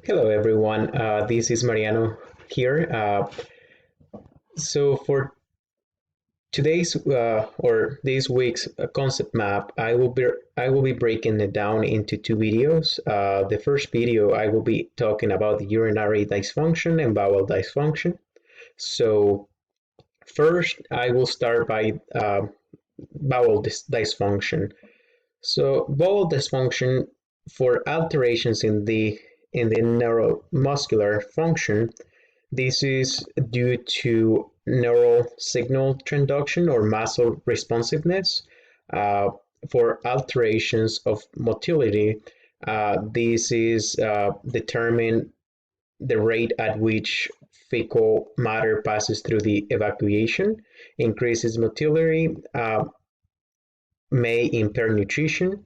Hello everyone, this is Mariano here. So for today's or this week's concept map, I will be breaking it down into two videos. The first video I will be talking about the urinary dysfunction and bowel dysfunction. So first I will start by bowel dysfunction. So bowel dysfunction for alterations in the neuromuscular function. This is due to neural signal transduction or muscle responsiveness. For alterations of motility, this is determine the rate at which fecal matter passes through the evacuation, increases motility, may impair nutrition,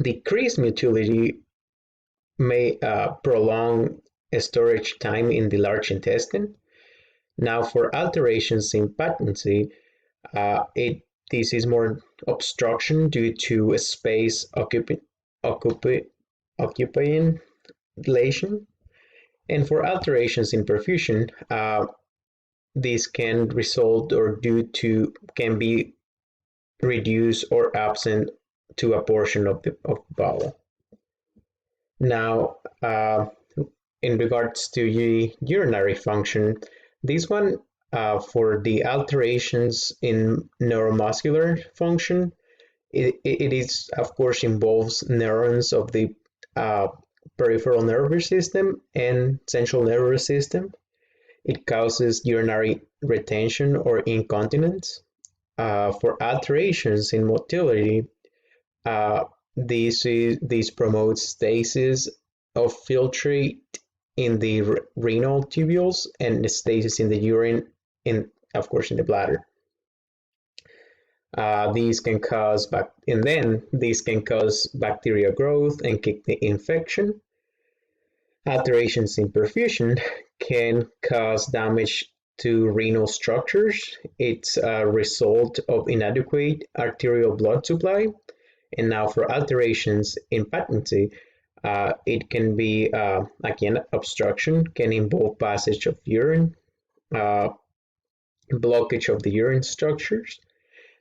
decrease motility may prolong storage time in the large intestine. Now, for alterations in patency, this is more obstruction due to a space occupying dilation. And for alterations in perfusion, this can result or can be reduced or absent to a portion of the bowel. Now, in regards to urinary function, this one for the alterations in neuromuscular function, it is of course involves neurons of the peripheral nervous system and central nervous system. It causes urinary retention or incontinence. For alterations in motility, this promotes stasis of filtrate in the renal tubules and stasis in the urine, of course, in the bladder. These can cause bacterial growth and kidney infection. Alterations in perfusion can cause damage to renal structures. It's a result of inadequate arterial blood supply. And now for alterations in patency, it can be, again, obstruction, can involve passage of urine, blockage of the urine structures.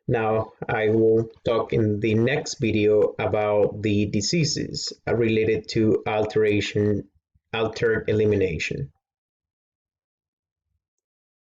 Now, I will talk in the next video about the diseases related to altered elimination.